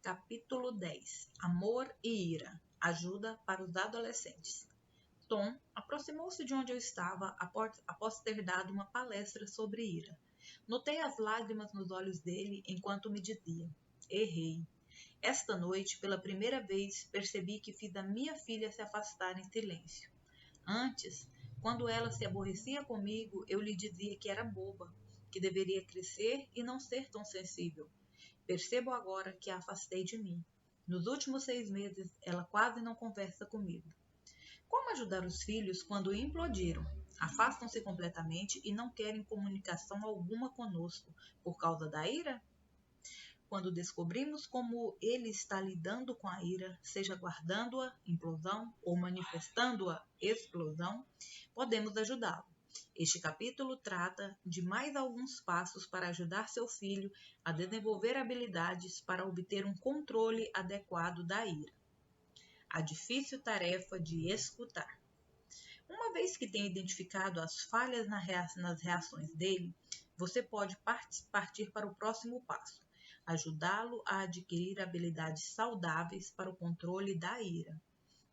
Capítulo 10. Amor e ira. Ajuda para os adolescentes. Tom aproximou-se de onde eu estava após ter dado uma palestra sobre ira. Notei as lágrimas nos olhos dele enquanto me dizia: errei. Esta noite, pela primeira vez, percebi que fiz a minha filha se afastar em silêncio. Antes, quando ela se aborrecia comigo, eu lhe dizia que era boba, que deveria crescer e não ser tão sensível. Percebo agora que a afastei de mim. Nos últimos 6 meses, ela quase não conversa comigo. Como ajudar os filhos quando implodiram? Afastam-se completamente e não querem comunicação alguma conosco por causa da ira? Quando descobrimos como ele está lidando com a ira, seja guardando-a, implosão, ou manifestando-a, explosão, podemos ajudá-lo. Este capítulo trata de mais alguns passos para ajudar seu filho a desenvolver habilidades para obter um controle adequado da ira. A difícil tarefa de escutar. Uma vez que tenha identificado as falhas nas reações dele, você pode partir para o próximo passo: ajudá-lo a adquirir habilidades saudáveis para o controle da ira.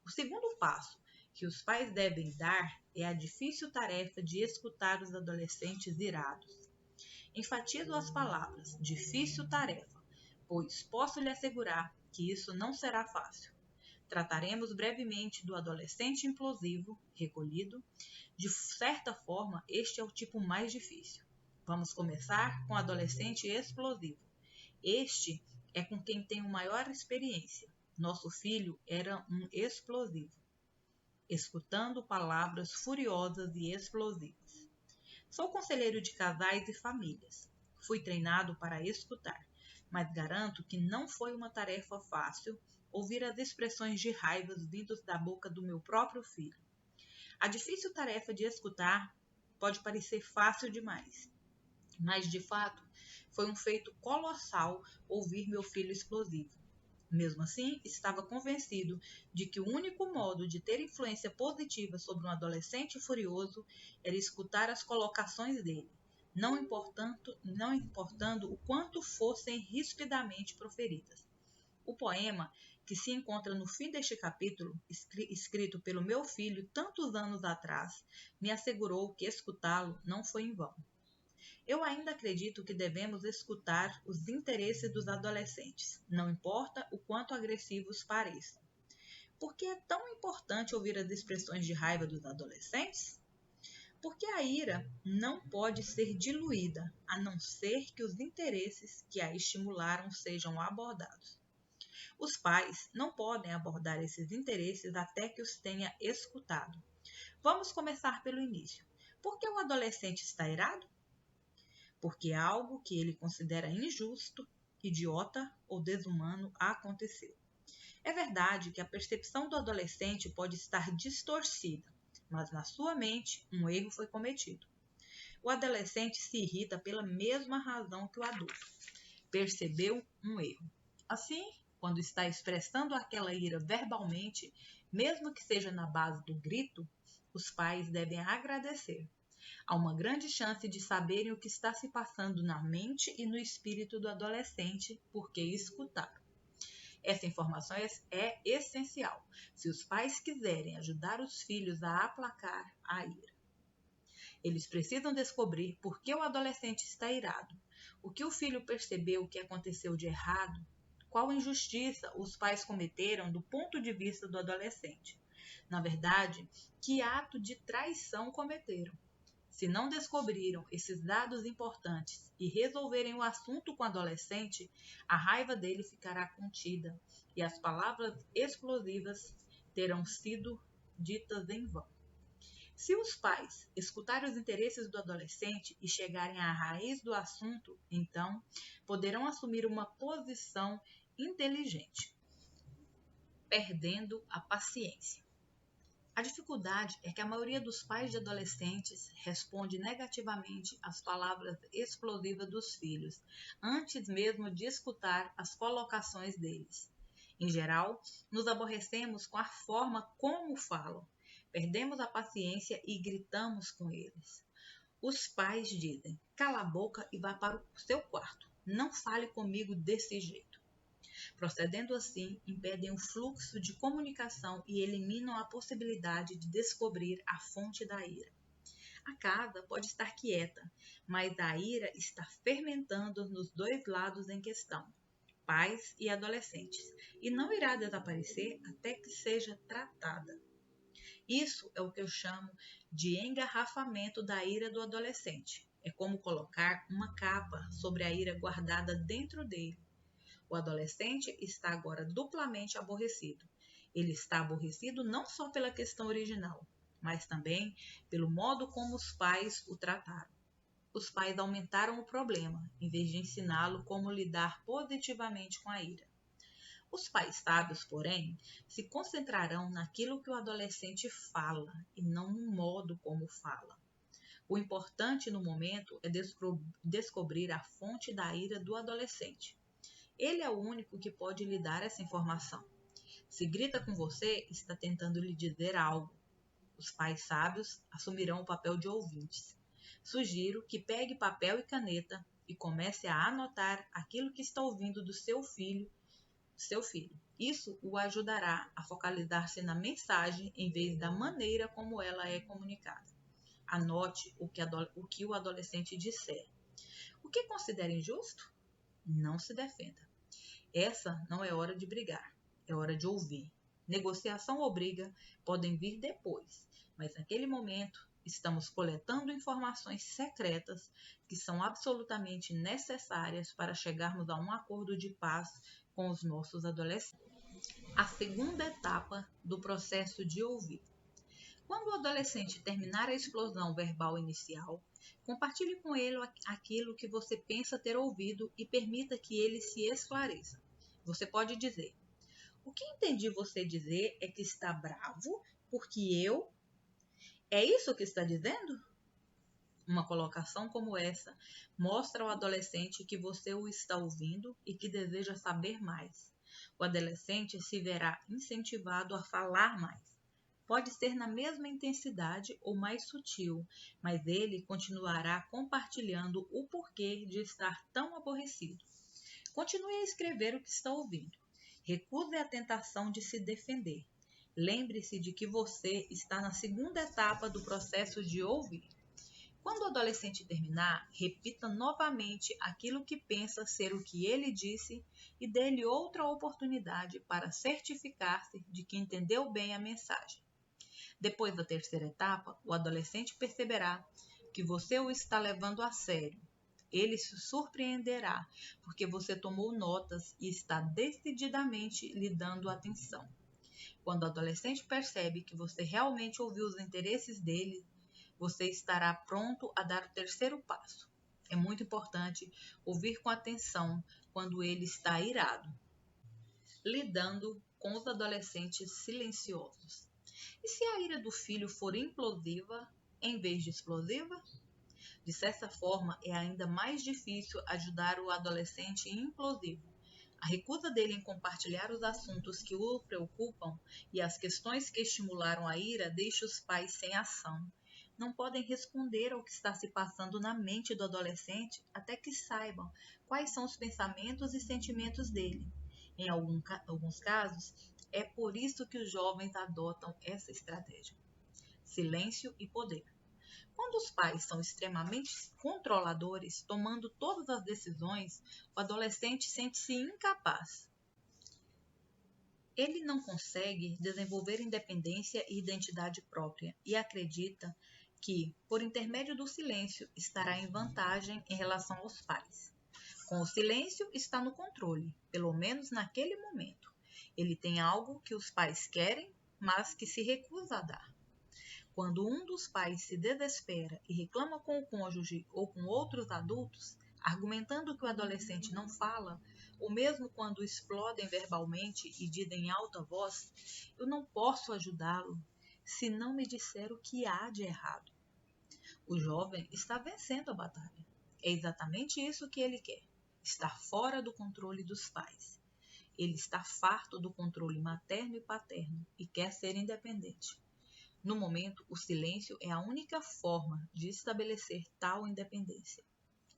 O segundo passo que os pais devem dar é a difícil tarefa de escutar os adolescentes irados. Enfatizo as palavras difícil tarefa, pois posso lhe assegurar que isso não será fácil. Trataremos brevemente do adolescente implosivo, recolhido. De certa forma, este é o tipo mais difícil. Vamos começar com o adolescente explosivo. Este é com quem tenho maior experiência. Nosso filho era um explosivo, escutando palavras furiosas e explosivas. Sou conselheiro de casais e famílias. Fui treinado para escutar, mas garanto que não foi uma tarefa fácil ouvir as expressões de raiva vindas da boca do meu próprio filho. A difícil tarefa de escutar pode parecer fácil demais, mas de fato foi um feito colossal ouvir meu filho explosivo. Mesmo assim, estava convencido de que o único modo de ter influência positiva sobre um adolescente furioso era escutar as colocações dele, não importando o quanto fossem rispidamente proferidas. O poema, que se encontra no fim deste capítulo, escrito pelo meu filho tantos anos atrás, me assegurou que escutá-lo não foi em vão. Eu ainda acredito que devemos escutar os interesses dos adolescentes, não importa o quanto agressivos pareçam. Por que é tão importante ouvir as expressões de raiva dos adolescentes? Porque a ira não pode ser diluída, a não ser que os interesses que a estimularam sejam abordados. Os pais não podem abordar esses interesses até que os tenha escutado. Vamos começar pelo início. Por que o adolescente está irado? Porque algo que ele considera injusto, idiota ou desumano aconteceu. É verdade que a percepção do adolescente pode estar distorcida, mas na sua mente um erro foi cometido. O adolescente se irrita pela mesma razão que o adulto. Percebeu um erro. Assim, quando está expressando aquela ira verbalmente, mesmo que seja na base do grito, os pais devem agradecer. Há uma grande chance de saberem o que está se passando na mente e no espírito do adolescente, porque escutaram. Essa informação é essencial, se os pais quiserem ajudar os filhos a aplacar a ira. Eles precisam descobrir por que o adolescente está irado, o que o filho percebeu que aconteceu de errado, qual injustiça os pais cometeram do ponto de vista do adolescente. Na verdade, que ato de traição cometeram. Se não descobriram esses dados importantes e resolverem o assunto com o adolescente, a raiva dele ficará contida e as palavras explosivas terão sido ditas em vão. Se os pais escutarem os interesses do adolescente e chegarem à raiz do assunto, então poderão assumir uma posição inteligente, perdendo a paciência. A dificuldade é que a maioria dos pais de adolescentes responde negativamente às palavras explosivas dos filhos, antes mesmo de escutar as colocações deles. Em geral, nos aborrecemos com a forma como falam, perdemos a paciência e gritamos com eles. Os pais dizem: cala a boca e vá para o seu quarto, não fale comigo desse jeito. Procedendo assim, impedem o fluxo de comunicação e eliminam a possibilidade de descobrir a fonte da ira. A casa pode estar quieta, mas a ira está fermentando nos dois lados em questão, pais e adolescentes, e não irá desaparecer até que seja tratada. Isso é o que eu chamo de engarrafamento da ira do adolescente. É como colocar uma capa sobre a ira guardada dentro dele. O adolescente está agora duplamente aborrecido. Ele está aborrecido não só pela questão original, mas também pelo modo como os pais o trataram. Os pais aumentaram o problema, em vez de ensiná-lo como lidar positivamente com a ira. Os pais sábios, porém, se concentrarão naquilo que o adolescente fala e não no modo como fala. O importante no momento é descobrir a fonte da ira do adolescente. Ele é o único que pode lhe dar essa informação. Se grita com você, está tentando lhe dizer algo. Os pais sábios assumirão o papel de ouvintes. Sugiro que pegue papel e caneta e comece a anotar aquilo que está ouvindo do seu filho. Isso o ajudará a focalizar-se na mensagem em vez da maneira como ela é comunicada. Anote o que o adolescente disser. O que considera injusto? Não se defenda. Essa não é hora de brigar, é hora de ouvir. Negociação ou briga podem vir depois, mas naquele momento estamos coletando informações secretas que são absolutamente necessárias para chegarmos a um acordo de paz com os nossos adolescentes. A segunda etapa do processo de ouvir. Quando o adolescente terminar a explosão verbal inicial, compartilhe com ele aquilo que você pensa ter ouvido e permita que ele se esclareça. Você pode dizer: o que entendi você dizer é que está bravo porque eu... É isso que está dizendo? Uma colocação como essa mostra ao adolescente que você o está ouvindo e que deseja saber mais. O adolescente se verá incentivado a falar mais. Pode ser na mesma intensidade ou mais sutil, mas ele continuará compartilhando o porquê de estar tão aborrecido. Continue a escrever o que está ouvindo. Recuse a tentação de se defender. Lembre-se de que você está na segunda etapa do processo de ouvir. Quando o adolescente terminar, repita novamente aquilo que pensa ser o que ele disse e dê-lhe outra oportunidade para certificar-se de que entendeu bem a mensagem. Depois da terceira etapa, o adolescente perceberá que você o está levando a sério. Ele se surpreenderá, porque você tomou notas e está decididamente lhe dando atenção. Quando o adolescente percebe que você realmente ouviu os interesses dele, você estará pronto a dar o terceiro passo. É muito importante ouvir com atenção quando ele está irado. Lidando com os adolescentes silenciosos. E se a ira do filho for implosiva em vez de explosiva? De certa forma, é ainda mais difícil ajudar o adolescente implosivo. A recusa dele em compartilhar os assuntos que o preocupam e as questões que estimularam a ira deixa os pais sem ação. Não podem responder ao que está se passando na mente do adolescente até que saibam quais são os pensamentos e sentimentos dele. Em alguns casos, é por isso que os jovens adotam essa estratégia. Silêncio e poder. Quando os pais são extremamente controladores, tomando todas as decisões, o adolescente sente-se incapaz. Ele não consegue desenvolver independência e identidade própria e acredita que, por intermédio do silêncio, estará em vantagem em relação aos pais. Com o silêncio, está no controle, pelo menos naquele momento. Ele tem algo que os pais querem, mas que se recusa a dar. Quando um dos pais se desespera e reclama com o cônjuge ou com outros adultos, argumentando que o adolescente não fala, ou mesmo quando explodem verbalmente e dizem em alta voz, eu não posso ajudá-lo se não me disser o que há de errado. O jovem está vencendo a batalha. É exatamente isso que ele quer, estar fora do controle dos pais. Ele está farto do controle materno e paterno e quer ser independente. No momento, o silêncio é a única forma de estabelecer tal independência.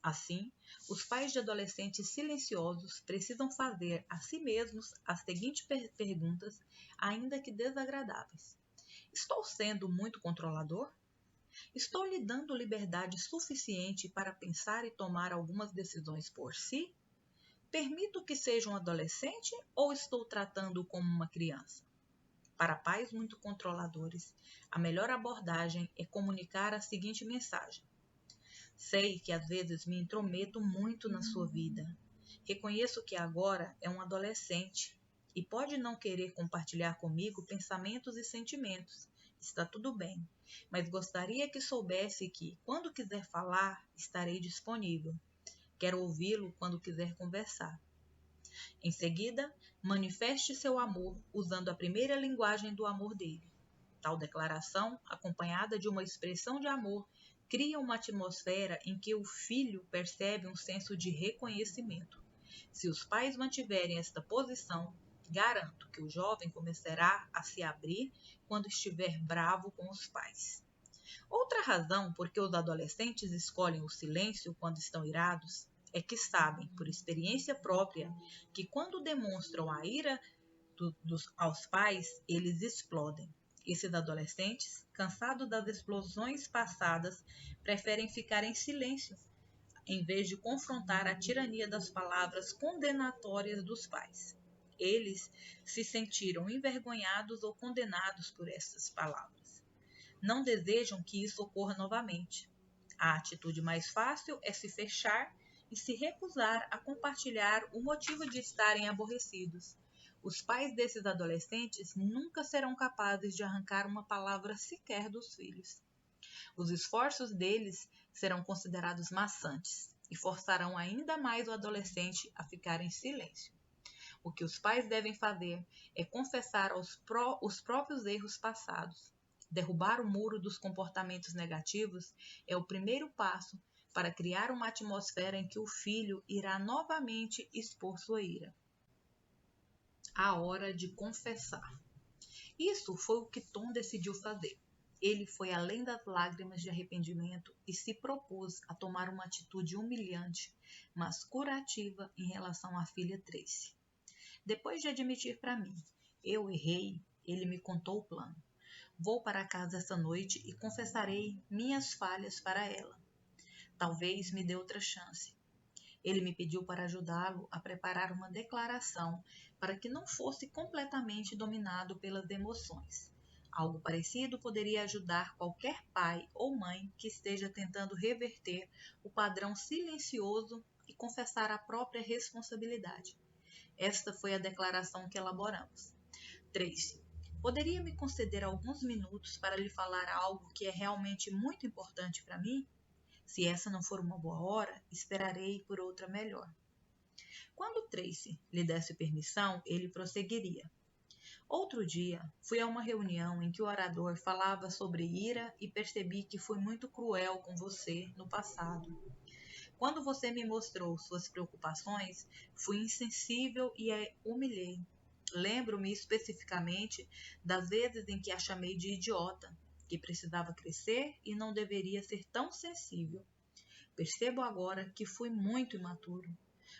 Assim, os pais de adolescentes silenciosos precisam fazer a si mesmos as seguintes perguntas, ainda que desagradáveis. Estou sendo muito controlador? Estou lhe dando liberdade suficiente para pensar e tomar algumas decisões por si? Permito que seja um adolescente ou estou tratando-o como uma criança? Para pais muito controladores, a melhor abordagem é comunicar a seguinte mensagem: sei que às vezes me intrometo muito na sua vida. Reconheço que agora é um adolescente e pode não querer compartilhar comigo pensamentos e sentimentos. Está tudo bem, mas gostaria que soubesse que, quando quiser falar, estarei disponível. Quero ouvi-lo quando quiser conversar. Em seguida, manifeste seu amor usando a primeira linguagem do amor dele. Tal declaração, acompanhada de uma expressão de amor, cria uma atmosfera em que o filho percebe um senso de reconhecimento. Se os pais mantiverem esta posição, garanto que o jovem começará a se abrir quando estiver bravo com os pais. Outra razão por que os adolescentes escolhem o silêncio quando estão irados é que sabem, por experiência própria, que quando demonstram a ira aos pais, eles explodem. Esses adolescentes, cansados das explosões passadas, preferem ficar em silêncio, em vez de confrontar a tirania das palavras condenatórias dos pais. Eles se sentiram envergonhados ou condenados por essas palavras. Não desejam que isso ocorra novamente. A atitude mais fácil é se fechar e se recusar a compartilhar o motivo de estarem aborrecidos. Os pais desses adolescentes nunca serão capazes de arrancar uma palavra sequer dos filhos. Os esforços deles serão considerados maçantes e forçarão ainda mais o adolescente a ficar em silêncio. O que os pais devem fazer é confessar os próprios erros passados. Derrubar o muro dos comportamentos negativos é o primeiro passo para criar uma atmosfera em que o filho irá novamente expor sua ira. A hora de confessar. Isso foi o que Tom decidiu fazer. Ele foi além das lágrimas de arrependimento e se propôs a tomar uma atitude humilhante, mas curativa em relação à filha Tracy. Depois de admitir para mim, eu errei, ele me contou o plano. Vou para casa essa noite e confessarei minhas falhas para ela. Talvez me dê outra chance. Ele me pediu para ajudá-lo a preparar uma declaração para que não fosse completamente dominado pelas emoções. Algo parecido poderia ajudar qualquer pai ou mãe que esteja tentando reverter o padrão silencioso e confessar a própria responsabilidade. Esta foi a declaração que elaboramos. Tracy, poderia me conceder alguns minutos para lhe falar algo que é realmente muito importante para mim? Se essa não for uma boa hora, esperarei por outra melhor. Quando Tracy lhe desse permissão, ele prosseguiria. Outro dia, fui a uma reunião em que o orador falava sobre ira e percebi que fui muito cruel com você no passado. Quando você me mostrou suas preocupações, fui insensível e a humilhei. Lembro-me especificamente das vezes em que a chamei de idiota, que precisava crescer e não deveria ser tão sensível. Percebo agora que fui muito imaturo.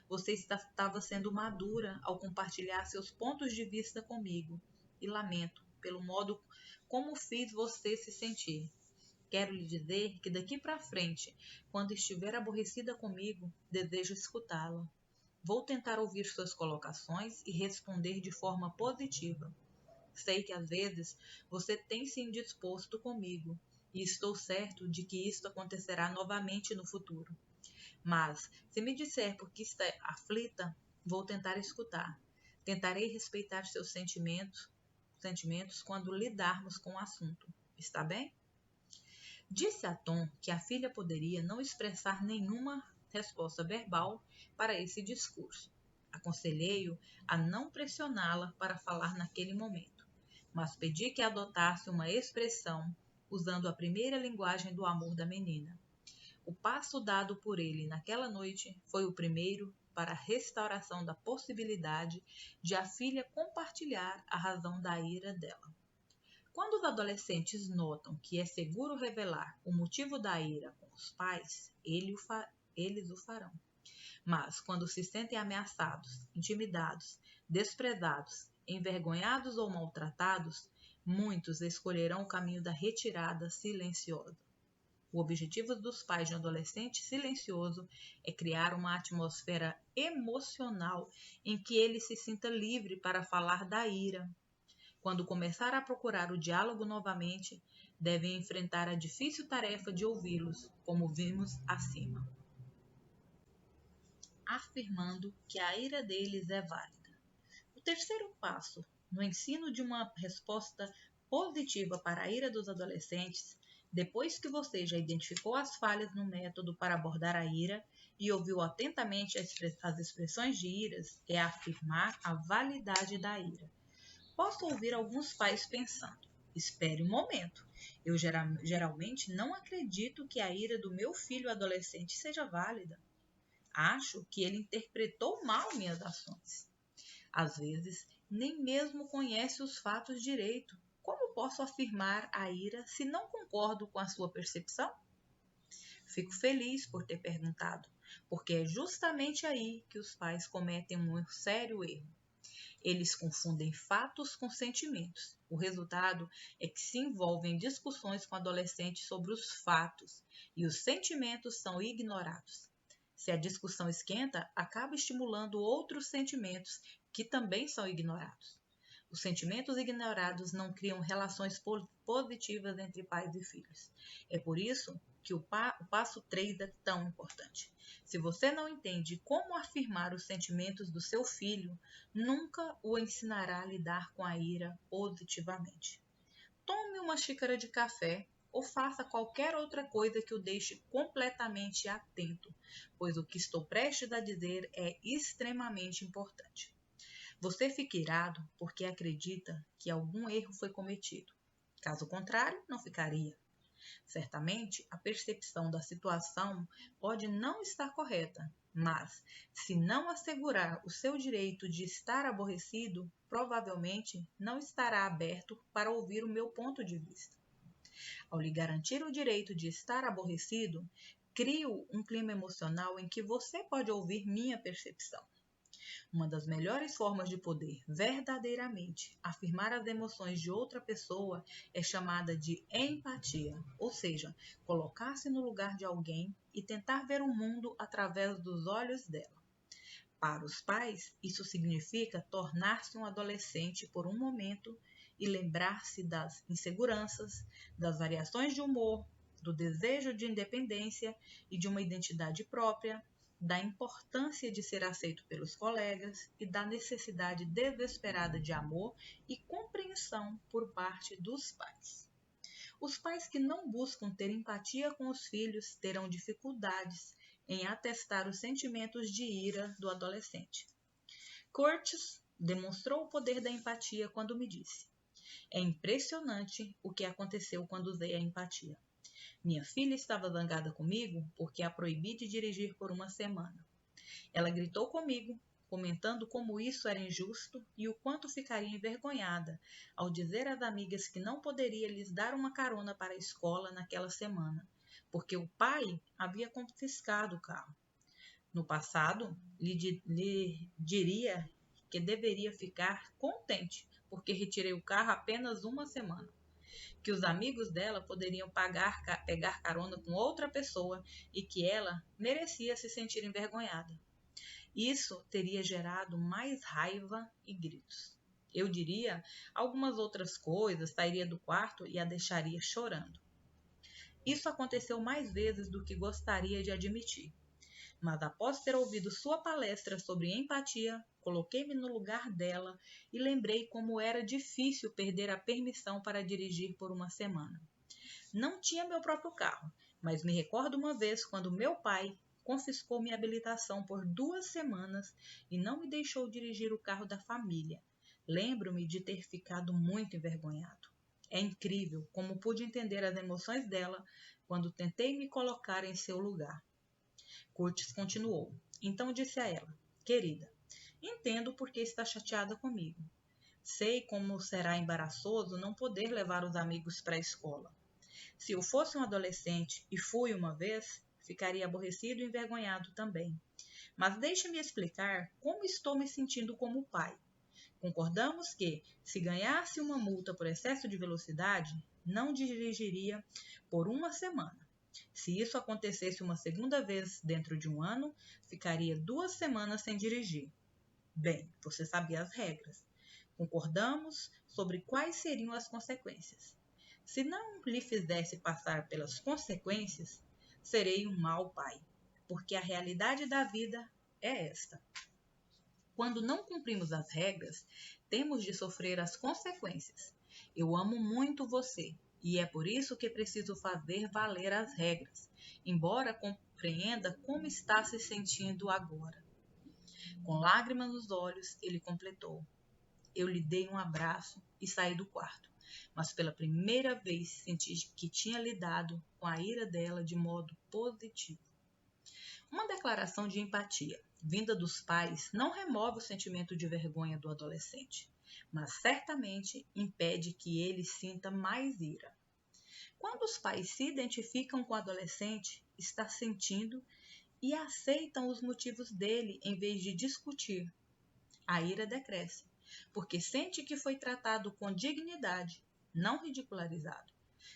Você estava sendo madura ao compartilhar seus pontos de vista comigo e lamento pelo modo como fiz você se sentir. Quero lhe dizer que daqui para frente, quando estiver aborrecida comigo, desejo escutá-la. Vou tentar ouvir suas colocações e responder de forma positiva. Sei que às vezes você tem se indisposto comigo e estou certo de que isto acontecerá novamente no futuro. Mas, se me disser por que está aflita, vou tentar escutar. Tentarei respeitar seus sentimentos quando lidarmos com o assunto. Está bem? Disse a Tom que a filha poderia não expressar nenhuma resposta verbal para esse discurso. Aconselhei-o a não pressioná-la para falar naquele momento, mas pedi que adotasse uma expressão usando a primeira linguagem do amor da menina. O passo dado por ele naquela noite foi o primeiro para a restauração da possibilidade de a filha compartilhar a razão da ira dela. Quando os adolescentes notam que é seguro revelar o motivo da ira com os pais, eles o farão. Mas, quando se sentem ameaçados, intimidados, desprezados, envergonhados ou maltratados, muitos escolherão o caminho da retirada silenciosa. O objetivo dos pais de um adolescente silencioso é criar uma atmosfera emocional em que ele se sinta livre para falar da ira. Quando começar a procurar o diálogo novamente, devem enfrentar a difícil tarefa de ouvi-los, como vimos acima, afirmando que a ira deles é válida. O terceiro passo no ensino de uma resposta positiva para a ira dos adolescentes, depois que você já identificou as falhas no método para abordar a ira e ouviu atentamente as expressões de iras, é afirmar a validade da ira. Posso ouvir alguns pais pensando: espere um momento, eu geralmente não acredito que a ira do meu filho adolescente seja válida. Acho que ele interpretou mal minhas ações. Às vezes, nem mesmo conhece os fatos direito. Como posso afirmar a ira se não concordo com a sua percepção? Fico feliz por ter perguntado, porque é justamente aí que os pais cometem um sério erro. Eles confundem fatos com sentimentos. O resultado é que se envolvem em discussões com adolescentes sobre os fatos e os sentimentos são ignorados. Se a discussão esquenta, acaba estimulando outros sentimentos que também são ignorados. Os sentimentos ignorados não criam relações positivas entre pais e filhos. É por isso que o passo 3 é tão importante. Se você não entende como afirmar os sentimentos do seu filho, nunca o ensinará a lidar com a ira positivamente. Tome uma xícara de café ou faça qualquer outra coisa que o deixe completamente atento, pois o que estou prestes a dizer é extremamente importante. Você fica irado porque acredita que algum erro foi cometido. Caso contrário, não ficaria. Certamente, a percepção da situação pode não estar correta, mas, se não assegurar o seu direito de estar aborrecido, provavelmente não estará aberto para ouvir o meu ponto de vista. Ao lhe garantir o direito de estar aborrecido, crio um clima emocional em que você pode ouvir minha percepção. Uma das melhores formas de poder verdadeiramente afirmar as emoções de outra pessoa é chamada de empatia, ou seja, colocar-se no lugar de alguém e tentar ver o mundo através dos olhos dela. Para os pais, isso significa tornar-se um adolescente por um momento e lembrar-se das inseguranças, das variações de humor, do desejo de independência e de uma identidade própria, da importância de ser aceito pelos colegas e da necessidade desesperada de amor e compreensão por parte dos pais. Os pais que não buscam ter empatia com os filhos terão dificuldades em atestar os sentimentos de ira do adolescente. Curtis demonstrou o poder da empatia quando me disse: é impressionante o que aconteceu quando usei a empatia. Minha filha estava zangada comigo porque a proibi de dirigir por uma semana. Ela gritou comigo, comentando como isso era injusto e o quanto ficaria envergonhada ao dizer às amigas que não poderia lhes dar uma carona para a escola naquela semana, porque o pai havia confiscado o carro. No passado, lhe diria que deveria ficar contente porque retirei o carro apenas uma semana, que os amigos dela poderiam pegar carona com outra pessoa e que ela merecia se sentir envergonhada. Isso teria gerado mais raiva e gritos. Eu diria algumas outras coisas, sairia do quarto e a deixaria chorando. Isso aconteceu mais vezes do que gostaria de admitir. Mas após ter ouvido sua palestra sobre empatia, coloquei-me no lugar dela e lembrei como era difícil perder a permissão para dirigir por uma semana. Não tinha meu próprio carro, mas me recordo uma vez quando meu pai confiscou minha habilitação por 2 semanas e não me deixou dirigir o carro da família. Lembro-me de ter ficado muito envergonhado. É incrível como pude entender as emoções dela quando tentei me colocar em seu lugar. Curtis continuou. Então disse a ela: querida, entendo por que está chateada comigo. Sei como será embaraçoso não poder levar os amigos para a escola. Se eu fosse um adolescente, e fui uma vez, ficaria aborrecido e envergonhado também. Mas deixe-me explicar como estou me sentindo como pai. Concordamos que, se ganhasse uma multa por excesso de velocidade, não dirigiria por uma semana. Se isso acontecesse uma segunda vez dentro de um ano, ficaria 2 semanas sem dirigir. Bem, você sabia as regras. Concordamos sobre quais seriam as consequências. Se não lhe fizesse passar pelas consequências, serei um mau pai, porque a realidade da vida é esta. Quando não cumprimos as regras, temos de sofrer as consequências. Eu amo muito você, e é por isso que preciso fazer valer as regras, embora compreenda como está se sentindo agora. Com lágrimas nos olhos, ele completou. Eu lhe dei um abraço e saí do quarto, mas pela primeira vez senti que tinha lidado com a ira dela de modo positivo. Uma declaração de empatia vinda dos pais não remove o sentimento de vergonha do adolescente, mas certamente impede que ele sinta mais ira. Quando os pais se identificam com o adolescente, está sentindo e aceitam os motivos dele em vez de discutir. A ira decresce, porque sente que foi tratado com dignidade, não ridicularizado.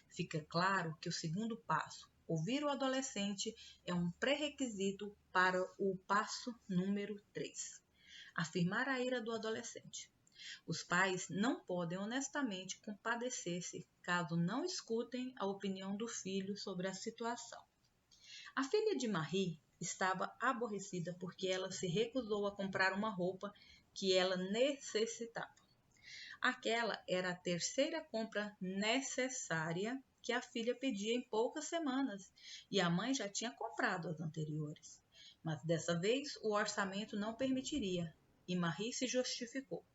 Fica claro que o segundo passo, ouvir o adolescente, é um pré-requisito para o passo número 3. Afirmar a ira do adolescente. Os pais não podem honestamente compadecer-se caso não escutem a opinião do filho sobre a situação. A filha de Marie estava aborrecida porque ela se recusou a comprar uma roupa que ela necessitava. Aquela era a terceira compra necessária que a filha pedia em poucas semanas, e a mãe já tinha comprado as anteriores. Mas dessa vez o orçamento não permitiria, e Marie se justificou.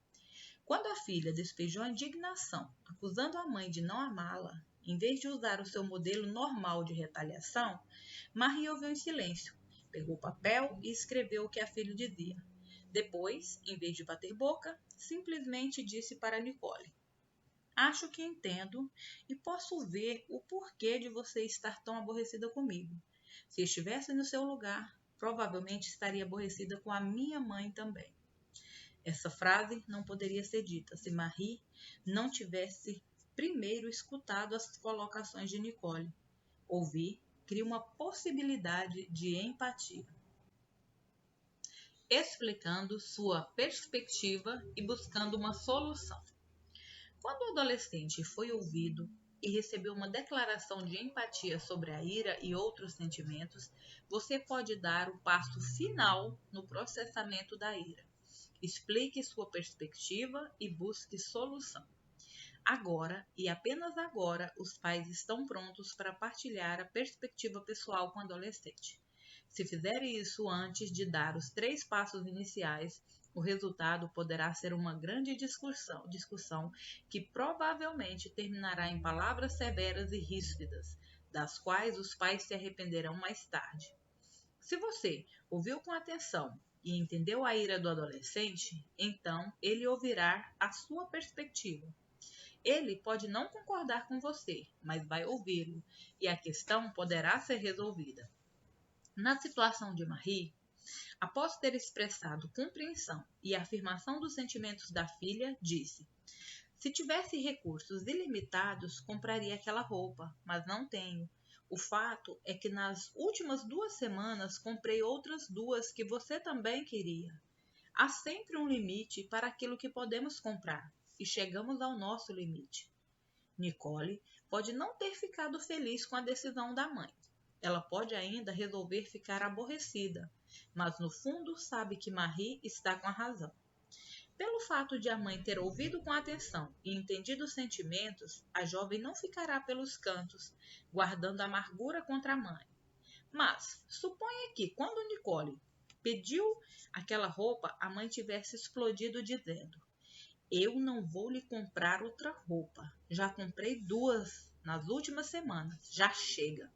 Quando a filha despejou a indignação, acusando a mãe de não amá-la, em vez de usar o seu modelo normal de retaliação, Marie ouviu em silêncio, pegou o papel e escreveu o que a filha dizia. Depois, em vez de bater boca, simplesmente disse para Nicole: acho que entendo e posso ver o porquê de você estar tão aborrecida comigo. Se estivesse no seu lugar, provavelmente estaria aborrecida com a minha mãe também. Essa frase não poderia ser dita se Marie não tivesse primeiro escutado as colocações de Nicole. Ouvir cria uma possibilidade de empatia, explicando sua perspectiva e buscando uma solução. Quando o adolescente foi ouvido e recebeu uma declaração de empatia sobre a ira e outros sentimentos, você pode dar o passo final no processamento da ira. Explique sua perspectiva e busque solução. Agora, e apenas agora, os pais estão prontos para partilhar a perspectiva pessoal com o adolescente. Se fizer isso antes de dar os 3 passos iniciais, o resultado poderá ser uma grande discussão que provavelmente terminará em palavras severas e ríspidas, das quais os pais se arrependerão mais tarde. Se você ouviu com atenção e entendeu a ira do adolescente, então ele ouvirá a sua perspectiva. Ele pode não concordar com você, mas vai ouvi-lo, e a questão poderá ser resolvida. Na situação de Marie, após ter expressado compreensão e afirmação dos sentimentos da filha, disse: se tivesse recursos ilimitados, compraria aquela roupa, mas não tenho. O fato é que nas últimas 2 semanas comprei outras 2 que você também queria. Há sempre um limite para aquilo que podemos comprar, e chegamos ao nosso limite. Nicole pode não ter ficado feliz com a decisão da mãe. Ela pode ainda resolver ficar aborrecida, mas no fundo sabe que Marie está com a razão. Pelo fato de a mãe ter ouvido com atenção e entendido os sentimentos, a jovem não ficará pelos cantos, guardando amargura contra a mãe. Mas suponha que, quando Nicole pediu aquela roupa, a mãe tivesse explodido dizendo: eu não vou lhe comprar outra roupa. Já comprei 2 nas últimas semanas. Já chega.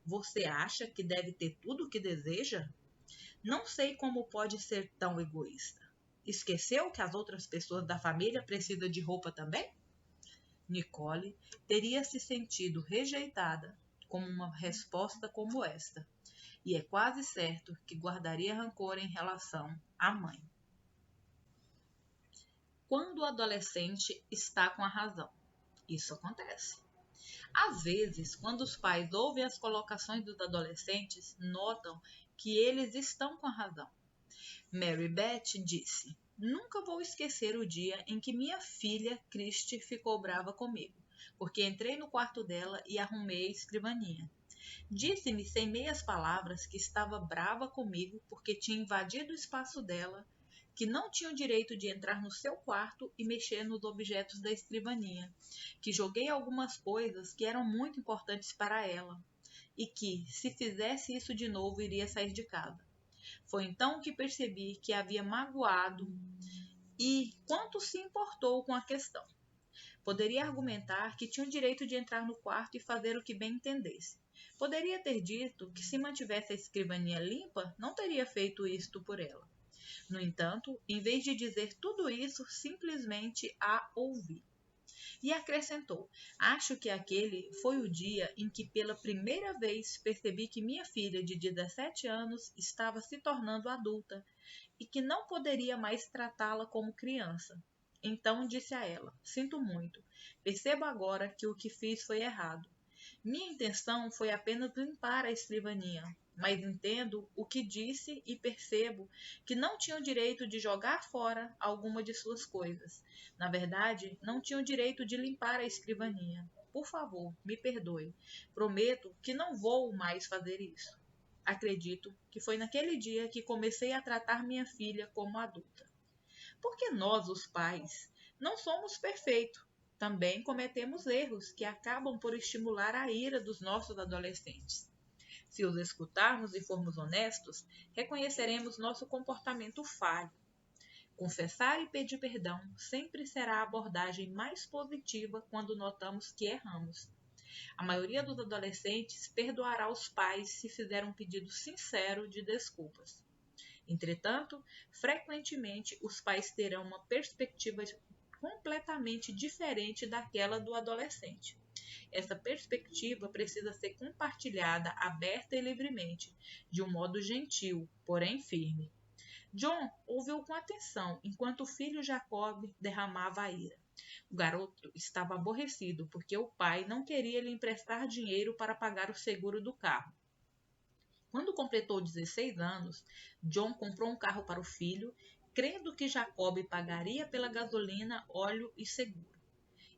Você acha que deve ter tudo o que deseja? Não sei como pode ser tão egoísta. Esqueceu que as outras pessoas da família precisam de roupa também? Nicole teria se sentido rejeitada com uma resposta como esta. e é quase certo que guardaria rancor em relação à mãe. Quando o adolescente está com a razão. Isso acontece. Às vezes, quando os pais ouvem as colocações dos adolescentes, notam que eles estão com a razão. Mary Beth disse: "Nunca vou esquecer o dia em que minha filha Christy ficou brava comigo, porque entrei no quarto dela e arrumei a escrivaninha. Disse-me sem meias palavras que estava brava comigo porque tinha invadido o espaço dela, que não tinha o direito de entrar no seu quarto e mexer nos objetos da escrivaninha, que joguei algumas coisas que eram muito importantes para ela, e que, se fizesse isso de novo, iria sair de casa. Foi então que percebi que havia magoado e quanto se importou com a questão. Poderia argumentar que tinha o direito de entrar no quarto e fazer o que bem entendesse. Poderia ter dito que, se mantivesse a escrivaninha limpa, não teria feito isto por ela. No entanto, em vez de dizer tudo isso, simplesmente a ouvi. E acrescentou: "Acho que aquele foi o dia em que pela primeira vez percebi que minha filha de 17 anos estava se tornando adulta e que não poderia mais tratá-la como criança. Então disse a ela: Sinto muito, percebo agora que o que fiz foi errado. Minha intenção foi apenas limpar a escrivaninha, mas entendo o que disse e percebo que não tinha o direito de jogar fora alguma de suas coisas. Na verdade, não tinha o direito de limpar a escrivaninha. Por favor, me perdoe. Prometo que não vou mais fazer isso. Acredito que foi naquele dia que comecei a tratar minha filha como adulta. Porque nós, os pais, não somos perfeitos. Também cometemos erros que acabam por estimular a ira dos nossos adolescentes. Se os escutarmos e formos honestos, reconheceremos nosso comportamento falho. Confessar e pedir perdão sempre será a abordagem mais positiva quando notamos que erramos. A maioria dos adolescentes perdoará os pais se fizer um pedido sincero de desculpas. Entretanto, frequentemente os pais terão uma perspectiva completamente diferente daquela do adolescente. Essa perspectiva precisa ser compartilhada aberta e livremente, de um modo gentil, porém firme. John ouviu com atenção enquanto o filho Jacob derramava a ira. O garoto estava aborrecido porque o pai não queria lhe emprestar dinheiro para pagar o seguro do carro. Quando completou 16 anos, John comprou um carro para o filho, crendo que Jacob pagaria pela gasolina, óleo e seguro.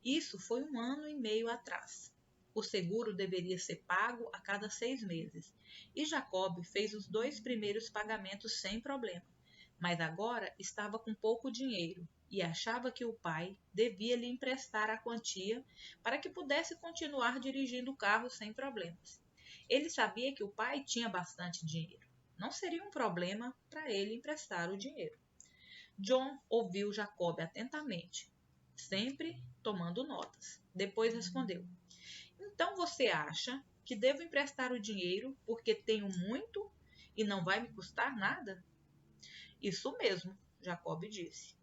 Isso foi 1 ano e meio atrás. O seguro deveria ser pago a cada 6 meses, e Jacob fez os 2 primeiros pagamentos sem problema. Mas agora estava com pouco dinheiro e achava que o pai devia lhe emprestar a quantia para que pudesse continuar dirigindo o carro sem problemas. Ele sabia que o pai tinha bastante dinheiro. Não seria um problema para ele emprestar o dinheiro. John ouviu Jacob atentamente, sempre tomando notas. Depois respondeu: "Então você acha que devo emprestar o dinheiro porque tenho muito e não vai me custar nada?" "Isso mesmo", Jacob disse.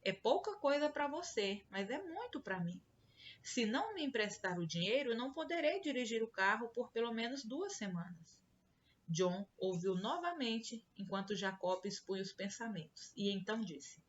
"É pouca coisa para você, mas é muito para mim. Se não me emprestar o dinheiro, eu não poderei dirigir o carro por pelo menos 2 semanas." John ouviu novamente enquanto Jacob expunha os pensamentos e então disse: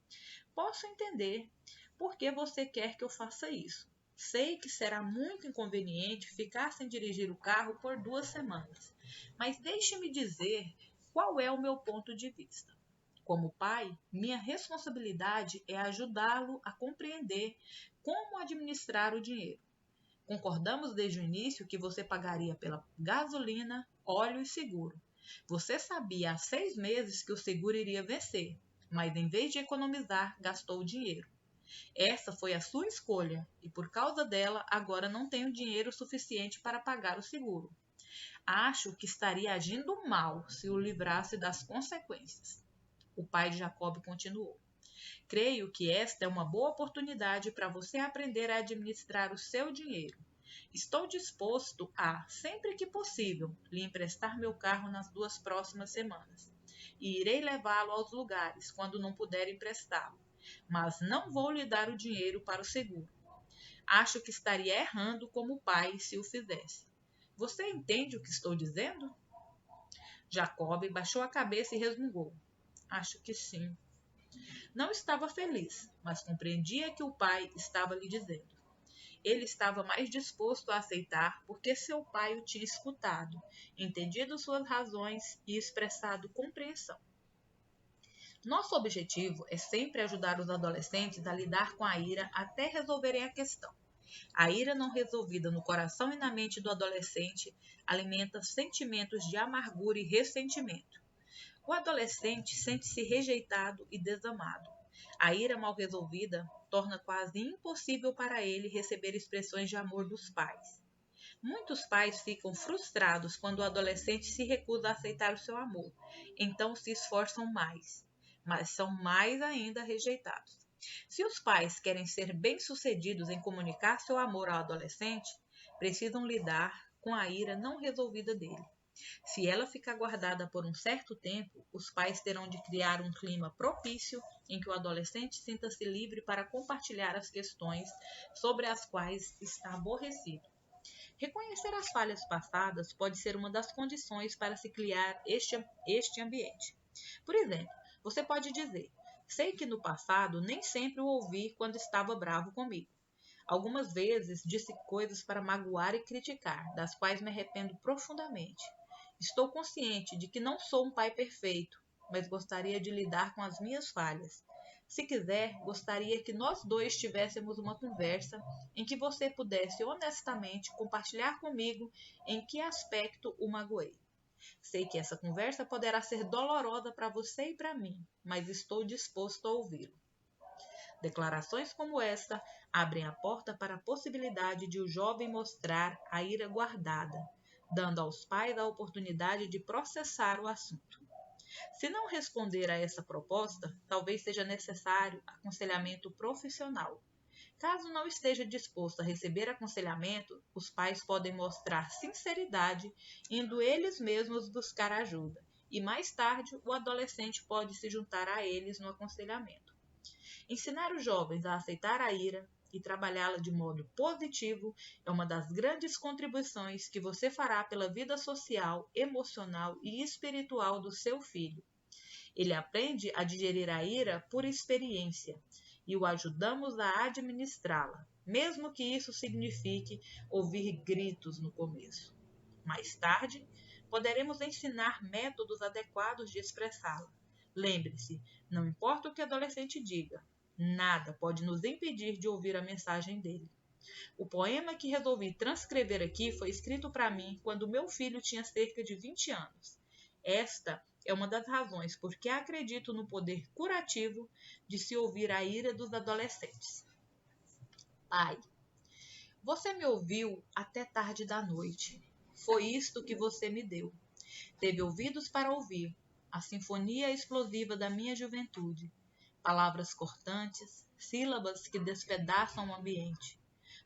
"Posso entender por que você quer que eu faça isso. Sei que será muito inconveniente ficar sem dirigir o carro por 2 semanas, mas deixe-me dizer qual é o meu ponto de vista. Como pai, minha responsabilidade é ajudá-lo a compreender como administrar o dinheiro. Concordamos desde o início que você pagaria pela gasolina, óleo e seguro. Você sabia há 6 meses que o seguro iria vencer, mas em vez de economizar, gastou o dinheiro. Essa foi a sua escolha e por causa dela agora não tenho dinheiro suficiente para pagar o seguro. Acho que estaria agindo mal se o livrasse das consequências." O pai de Jacob continuou: "Creio que esta é uma boa oportunidade para você aprender a administrar o seu dinheiro. Estou disposto a, sempre que possível, lhe emprestar meu carro nas 2 próximas semanas. E irei levá-lo aos lugares quando não puder emprestá-lo. Mas não vou lhe dar o dinheiro para o seguro. Acho que estaria errando como pai se o fizesse. Você entende o que estou dizendo?" Jacob baixou a cabeça e resmungou. Acho que sim. Não estava feliz, mas compreendia que o pai estava lhe dizendo. Ele estava mais disposto a aceitar porque seu pai o tinha escutado, entendido suas razões e expressado compreensão. Nosso objetivo é sempre ajudar os adolescentes a lidar com a ira até resolverem a questão. A ira não resolvida no coração e na mente do adolescente alimenta sentimentos de amargura e ressentimento. O adolescente sente-se rejeitado e desamado. A ira mal resolvida torna quase impossível para ele receber expressões de amor dos pais. Muitos pais ficam frustrados quando o adolescente se recusa a aceitar o seu amor, então se esforçam mais, mas são mais ainda rejeitados. Se os pais querem ser bem-sucedidos em comunicar seu amor ao adolescente, precisam lidar com a ira não resolvida dele. Se ela ficar guardada por um certo tempo, os pais terão de criar um clima propício em que o adolescente sinta-se livre para compartilhar as questões sobre as quais está aborrecido. Reconhecer as falhas passadas pode ser uma das condições para se criar este ambiente. Por exemplo, você pode dizer: sei que no passado nem sempre o ouvi quando estava bravo comigo. Algumas vezes disse coisas para magoar e criticar, das quais me arrependo profundamente. Estou consciente de que não sou um pai perfeito, mas gostaria de lidar com as minhas falhas. Se quiser, gostaria que nós dois tivéssemos uma conversa em que você pudesse honestamente compartilhar comigo em que aspecto o magoei. Sei que essa conversa poderá ser dolorosa para você e para mim, mas estou disposto a ouvi-lo. Declarações como esta abrem a porta para a possibilidade de o jovem mostrar a ira guardada, dando aos pais a oportunidade de processar o assunto. Se não responder a essa proposta, talvez seja necessário aconselhamento profissional. Caso não esteja disposto a receber aconselhamento, os pais podem mostrar sinceridade, indo eles mesmos buscar ajuda, e mais tarde o adolescente pode se juntar a eles no aconselhamento. Ensinar os jovens a aceitar a ira e trabalhá-la de modo positivo é uma das grandes contribuições que você fará pela vida social, emocional e espiritual do seu filho. Ele aprende a digerir a ira por experiência e o ajudamos a administrá-la, mesmo que isso signifique ouvir gritos no começo. Mais tarde, poderemos ensinar métodos adequados de expressá-la. Lembre-se, não importa o que o adolescente diga, nada pode nos impedir de ouvir a mensagem dele. O poema que resolvi transcrever aqui foi escrito para mim quando meu filho tinha cerca de 20 anos. Esta é uma das razões por que acredito no poder curativo de se ouvir a ira dos adolescentes. Pai, você me ouviu até tarde da noite. Foi isto que você me deu. Teve ouvidos para ouvir a sinfonia explosiva da minha juventude. Palavras cortantes, sílabas que despedaçam o ambiente.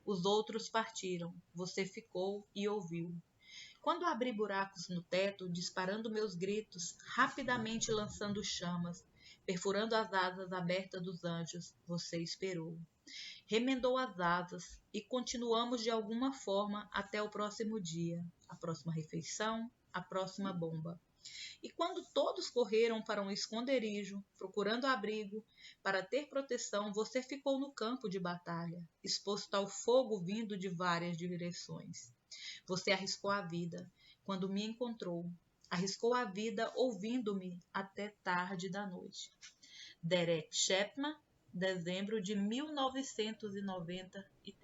Os outros partiram, você ficou e ouviu. Quando abri buracos no teto, disparando meus gritos, rapidamente lançando chamas, perfurando as asas abertas dos anjos, você esperou. Remendou as asas e continuamos de alguma forma até o próximo dia, a próxima refeição, a próxima bomba. E quando todos correram para um esconderijo, procurando abrigo, para ter proteção, você ficou no campo de batalha, exposto ao fogo vindo de várias direções. Você arriscou a vida quando me encontrou. Arriscou a vida ouvindo-me até tarde da noite. Derek Chapman, dezembro de 1993.